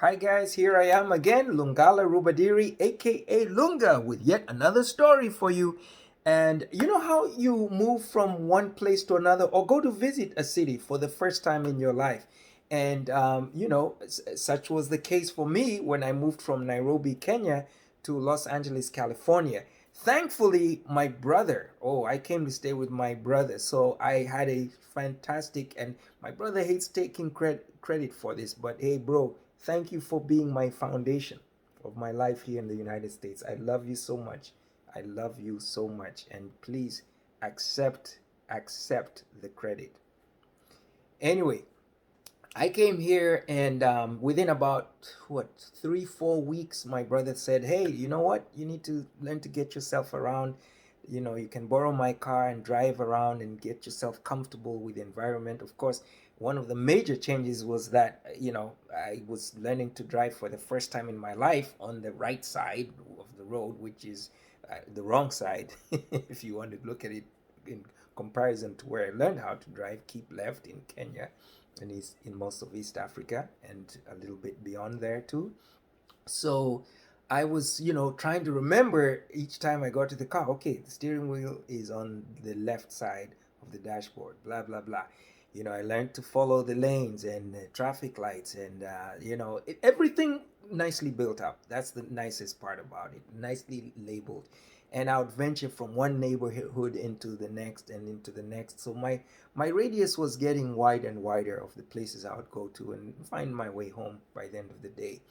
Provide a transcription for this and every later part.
Hi guys, here I am again, Lungala Rubadiri, aka Lunga, with yet another story for you. And you know how you move from one place to another or go to visit a city for the first time in your life? And such was the case for me when I moved from Nairobi, Kenya to Los Angeles, California. Thankfully, my brother, I came to stay with my brother. So I had a fantastic, and my brother hates taking credit for this, but hey, bro, thank you for being my foundation of my life here in the United States. I love you so much. I love you so much. And please accept the credit. Anyway, I came here, and within about 3-4 weeks, my brother said, "Hey, you know what? You need to learn to get yourself around. You can borrow my car and drive around and get yourself comfortable with the environment." Of course, one of the major changes was that I was learning to drive for the first time in my life on the right side of the road, which is the wrong side, if you want to look at it in comparison to where I learned how to drive. Keep left in Kenya and is in most of East Africa and a little bit beyond there too. So I was, trying to remember each time I got to the car, okay, the steering wheel is on the left side of the dashboard, blah, blah, blah. I learned to follow the lanes and traffic lights and, everything nicely built up. That's the nicest part about it, nicely labeled. And I would venture from one neighborhood into the next and into the next. So my radius was getting wider and wider of the places I would go to and find my way home by the end of the day.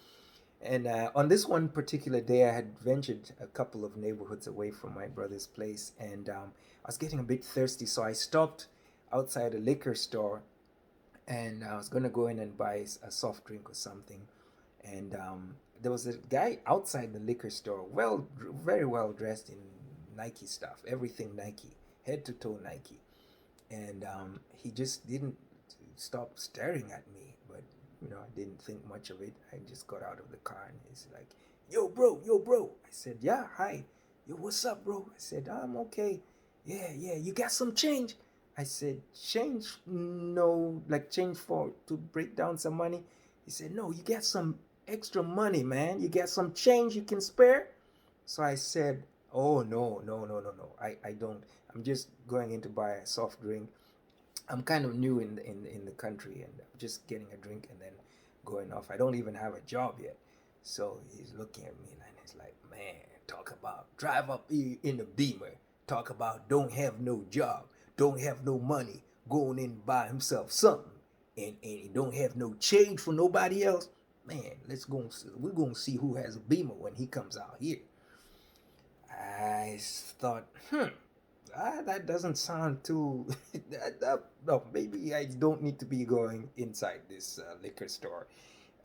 And on this one particular day, I had ventured a couple of neighborhoods away from my brother's place, and I was getting a bit thirsty, so I stopped outside a liquor store, and I was gonna go in and buy a soft drink or something. And there was a guy outside the liquor store, very well dressed in Nike stuff, everything Nike, head to toe Nike, and he just didn't stop staring at me, but I didn't think much of it. I just got out of the car and he's like, yo bro. I said, yeah, hi. Yo, what's up, bro? I said, I'm okay. Yeah, you got some change? I said, change? No, like change to break down some money. He said, no, you got some extra money, man. You got some change you can spare? So I said, oh, no. I don't. I'm just going in to buy a soft drink. I'm kind of new in the country, and I'm just getting a drink and then going off. I don't even have a job yet. So he's looking at me and he's like, man, talk about drive up in the Beamer. Talk about don't have no job, don't have no money, going in and buy himself something, and he don't have no change for nobody else. Man, we're going to see who has a Beamer when he comes out here. I thought, that doesn't sound too. No, maybe I don't need to be going inside this liquor store.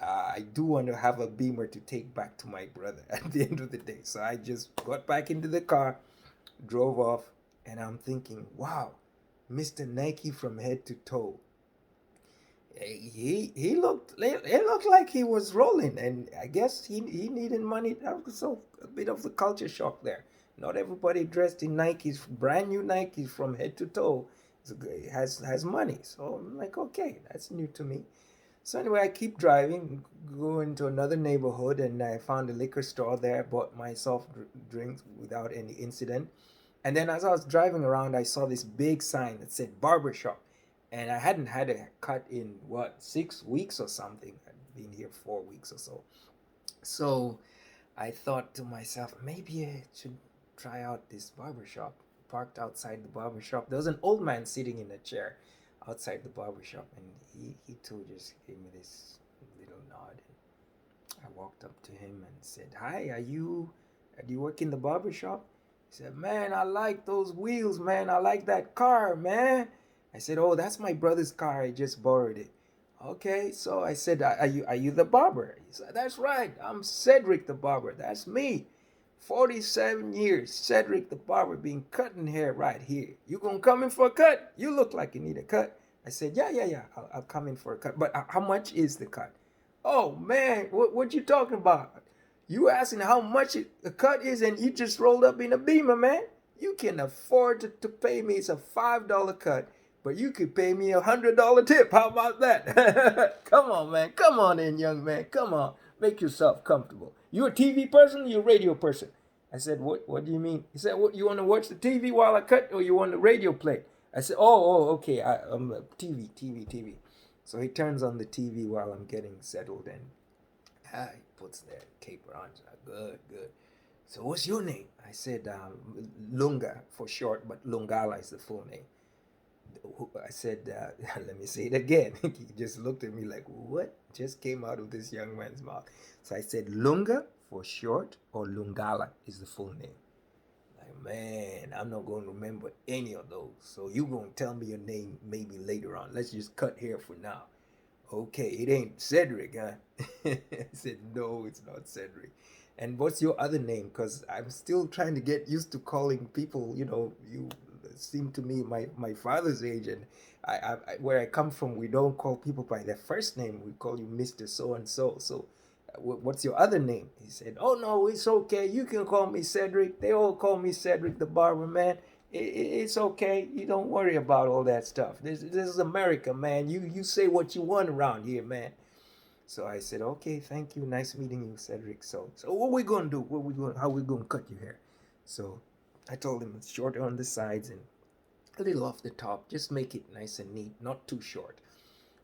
I do want to have a Beamer to take back to my brother at the end of the day. So I just got back into the car, drove off, and I'm thinking, wow, Mr. Nike from head to toe. He looked it looked like he was rolling, and I guess he needed money. That was so a bit of the culture shock there. Not everybody dressed in Nikes, brand new Nikes from head to toe, has money. So I'm like, okay, that's new to me. So anyway, I keep driving, go into another neighborhood, and I found a liquor store there. Bought my soft drinks without any incident. And then as I was driving around, I saw this big sign that said barber shop, and I hadn't had a cut in 6 weeks or something. I'd been here 4 weeks or so. So I thought to myself, maybe I should try out this barbershop. Parked outside the barbershop. There was an old man sitting in a chair outside the barbershop, and he too just gave me this little nod. I walked up to him and said, hi, do you work in the barbershop? He said, man, I like those wheels, man. I like that car, man. I said, oh, that's my brother's car. I just borrowed it. Okay, so I said, are you the barber? He said, that's right. I'm Cedric the barber. That's me. 47 years, Cedric the barber, being cutting hair right here. You gonna come in for a cut? You look like you need a cut. I said, yeah. I'll come in for a cut. But how much is the cut? Oh man, what you talking about? You asking how much a cut is, and you just rolled up in a Beamer, man. You can afford to pay me. It's a $5 cut, but you could pay me $100 tip. How about that? Come on, man. Come on in, young man. Come on. Make yourself comfortable. You a TV person or you a radio person? I said, what do you mean? He said, what, you want to watch the TV while I cut or you want the radio play? I said, okay. I'm TV. So he turns on the TV while I'm getting settled and he puts the caper on. Good. So what's your name? I said, Lunga for short, but Lungala is the full name. I said, let me say it again. He just looked at me like, what just came out of this young man's mouth? So I said, Lunga for short or Lungala is the full name. Like, man, I'm not going to remember any of those. So you're going to tell me your name maybe later on. Let's just cut here for now. Okay, it ain't Cedric, huh? I said, no, it's not Cedric. And what's your other name? Because I'm still trying to get used to calling people, you seem to me my father's age. And I where I come from, we don't call people by their first name. We call you Mr. So-and-so. So what's your other name? He said, oh, no, it's okay. You can call me Cedric. They all call me Cedric the barber, man. It's okay. You don't worry about all that stuff. This is America, man. You say what you want around here, man. So I said, okay, thank you. Nice meeting you, Cedric. So what we going to do? How we going to cut your hair? So I told him it's short on the sides and a little off the top. Just make it nice and neat, not too short.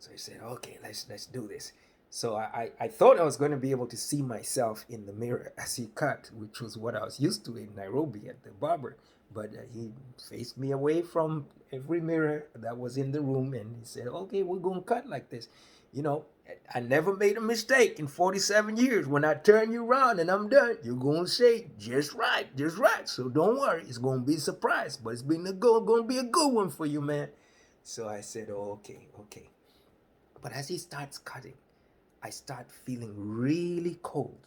So he said, okay, let's do this. So I thought I was going to be able to see myself in the mirror as he cut, which was what I was used to in Nairobi at the barber. But he faced me away from every mirror that was in the room and he said, okay, we're going to cut like this. I never made a mistake in 47 years. When I turn you around and I'm done, you're going to say, just right. So don't worry. It's going to be a surprise, but it's going to be a good one for you, man. So I said, oh, okay. But as he starts cutting, I start feeling really cold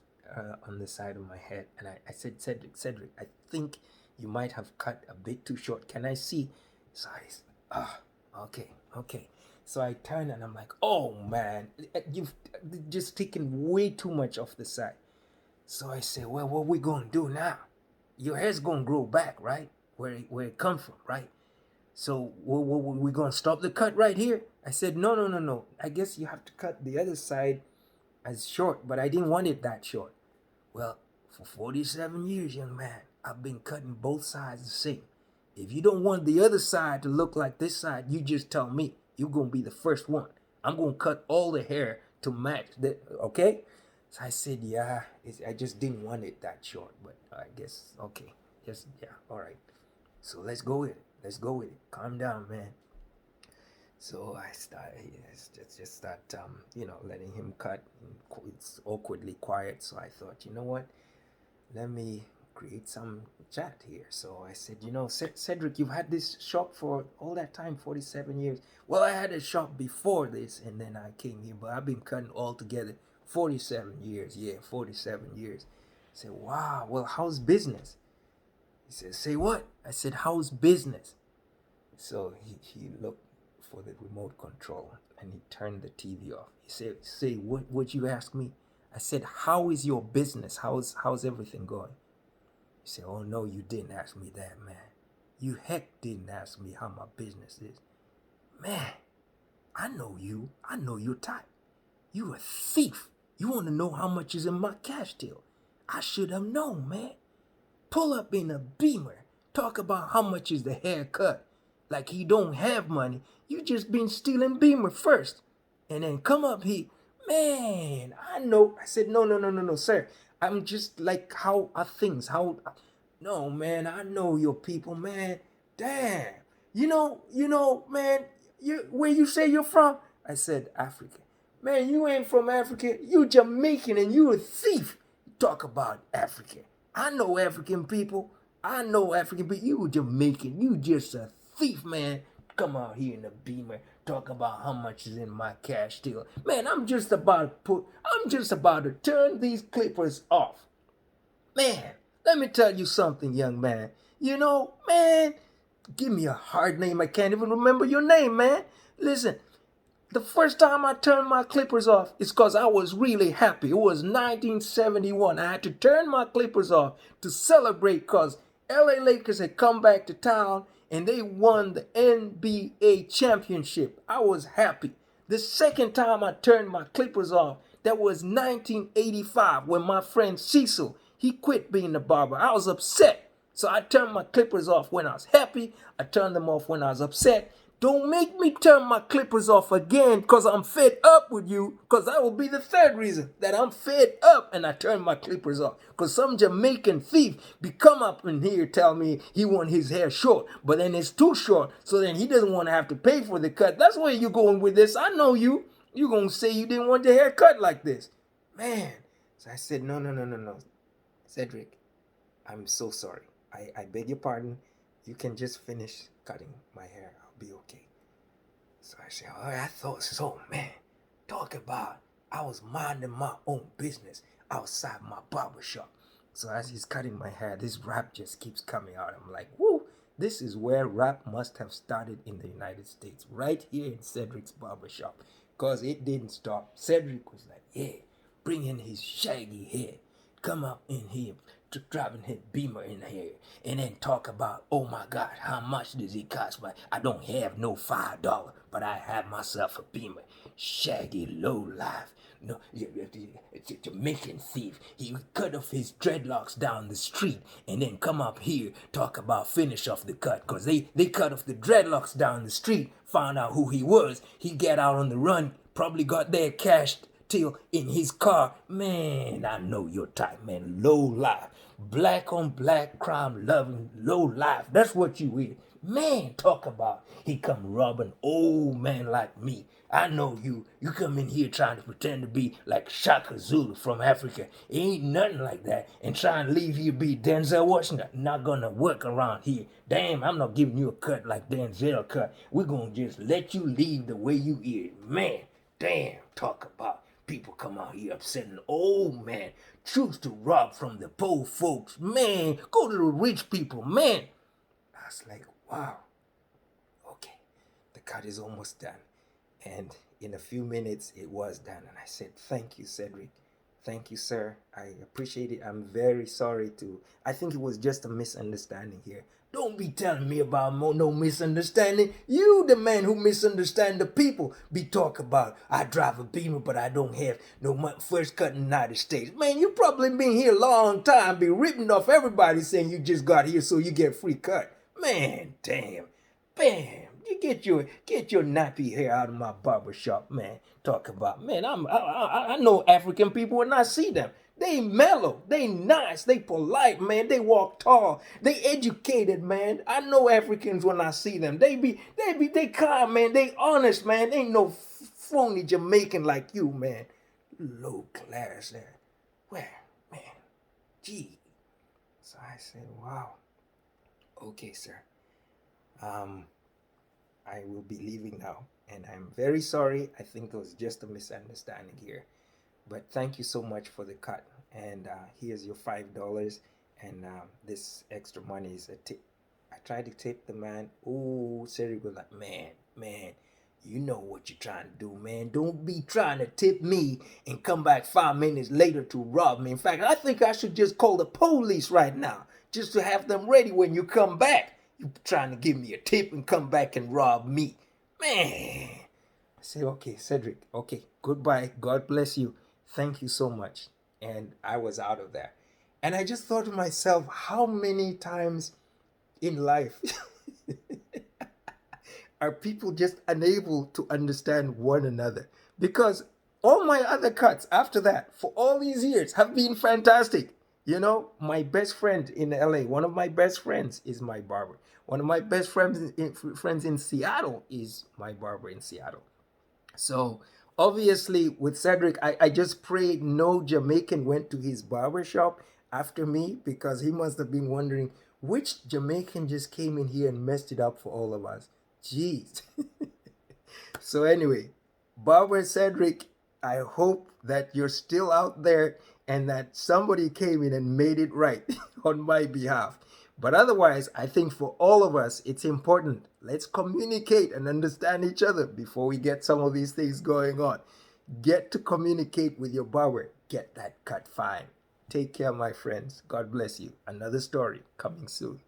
on the side of my head. And I said, Cedric, I think you might have cut a bit too short. Can I see? So I said, okay. So I turn and I'm like, oh man, you've just taken way too much off the side. So I say, well, what we gonna do now? Your hair's gonna grow back, right? Where it come from, right? So we gonna stop the cut right here? I said, no. I guess you have to cut the other side as short, but I didn't want it that short. Well, for 47 years, young man, I've been cutting both sides the same. If you don't want the other side to look like this side, you just tell me. You're going to be the first one. I'm going to cut all the hair to match that, okay? So I said, yeah, I just didn't want it that short, but I guess, okay. All right. So let's go with it. Calm down, man. So I started, just start, letting him cut. It's awkwardly quiet, so I thought, you know what? Let me create some chat here. So I said, Cedric, you've had this shop for all that time, 47 years. Well, I had a shop before this and then I came here, but I've been cutting all together 47 years. Yeah, 47 years. I said, wow, well, how's business? He said, say what? I said, how's business? So he looked for the remote control and he turned the TV off. He said, say, what would you ask me? I said, how is your business? How's everything going? He said, oh, no, you didn't ask me that, man. You heck didn't ask me how my business is. Man, I know you. I know your type. You a thief. You want to know how much is in my cash till? I should have known, man. Pull up in a Beamer. Talk about how much is the haircut. Like he don't have money. You just been stealing Beamer first. And then come up here. Man, I know. I said, no, sir. I'm just like, how are things? No, man, I know your people, man. Damn. You know, man, where you say you're from? I said, Africa. Man, you ain't from Africa. You Jamaican and you a thief. Talk about Africa. I know African people. You Jamaican. You just a thief, man. Come out here in the Beamer. Talk about how much is in my cash still. Man, I'm just about to turn these clippers off. Man, let me tell you something, young man. Man, give me a hard name. I can't even remember your name, man. Listen, the first time I turned my clippers off is because I was really happy. It was 1971. I had to turn my clippers off to celebrate because LA Lakers had come back to town and they won the NBA championship. I was happy. The second time I turned my clippers off, that was 1985 when my friend Cecil, he quit being the barber. I was upset. So I turned my clippers off when I was happy. I turned them off when I was upset. Don't make me turn my clippers off again because I'm fed up with you, because that will be the third reason that I'm fed up and I turn my clippers off. Because some Jamaican thief be come up in here tell me he want his hair short, but then it's too short, so then he doesn't want to have to pay for the cut. That's where you're going with this. I know you. You're going to say you didn't want your hair cut like this. Man. So I said, no. Cedric, I'm so sorry. I beg your pardon. You can just finish cutting my hair. I'll be okay. So I said, all right, I thought so, man. Talk about, I was minding my own business outside my barber shop. So as he's cutting my hair, this rap just keeps coming out. I'm like, whoo, this is where rap must have started in the United States, right here in Cedric's barber shop. Because it didn't stop. Cedric was like, yeah, bring in his shaggy hair. Come up in here, driving his Beamer in here, and then talk about, oh my God, how much does it cost? But I don't have no $5, but I have myself a Beamer. Shaggy low life. No, Jamaican thief. He would cut off his dreadlocks down the street and then come up here, talk about finish off the cut. Because they cut off the dreadlocks down the street, found out who he was. He got out on the run, probably got there cashed till in his car. Man, I know your type, man. Low life. Black on black crime loving low life. That's what you is. Man, talk about he come robbing old man like me. I know you. You come in here trying to pretend to be like Shaka Zulu from Africa. It ain't nothing like that. And try and leave you be Denzel Washington. Not gonna work around here. Damn, I'm not giving you a cut like Denzel cut. We're gonna just let you leave the way you is. Man, damn, talk about people come out here upsetting old man. Choose to rob from the poor folks. Man, go to the rich people. Man. I was like, wow. Okay, the cut is almost done. And in a few minutes, it was done. And I said, thank you, Cedric. Thank you, sir. I appreciate it. I'm very sorry to... I think it was just a misunderstanding here. Don't be telling me about no misunderstanding. You, the man who misunderstand the people, be talk about, I drive a Beamer, but I don't have no first cut in the United States. Man, you probably been here a long time, be ripping off everybody saying you just got here so you get free cut. Man, damn. Bam. You get your nappy hair out of my barber shop, man. Talk about, man, I know African people when I see them. They mellow, they nice, they polite, man. They walk tall, they educated, man. I know Africans when I see them. They kind, man. They honest, man. Ain't no phony Jamaican like you, man. Low class there. Well, man, gee. So I said, wow. Okay, sir. I will be leaving now, and I'm very sorry. I think it was just a misunderstanding here, but thank you so much for the cut, and here's your $5, and this extra money is a tip. I tried to tip the man. Oh, Siri was like, man, you know what you're trying to do, man. Don't be trying to tip me and come back 5 minutes later to rob me. In fact, I think I should just call the police right now, just to have them ready when you come back. You trying to give me a tip and come back and rob me. Man. I said, okay, Cedric, okay, goodbye. God bless you. Thank you so much. And I was out of there. And I just thought to myself, how many times in life are people just unable to understand one another? Because all my other cuts after that, for all these years, have been fantastic. You know, my best friend in LA, one of my best friends is my barber. One of my best friends in Seattle is my barber in Seattle. So obviously with Cedric, I just prayed no Jamaican went to his barber shop after me, because he must have been wondering which Jamaican just came in here and messed it up for all of us. Jeez. So anyway, Barber Cedric, I hope that you're still out there and that somebody came in and made it right on my behalf. But otherwise, I think for all of us, it's important. Let's communicate and understand each other before we get some of these things going on. Get to communicate with your barber. Get that cut fine. Take care, my friends. God bless you. Another story coming soon.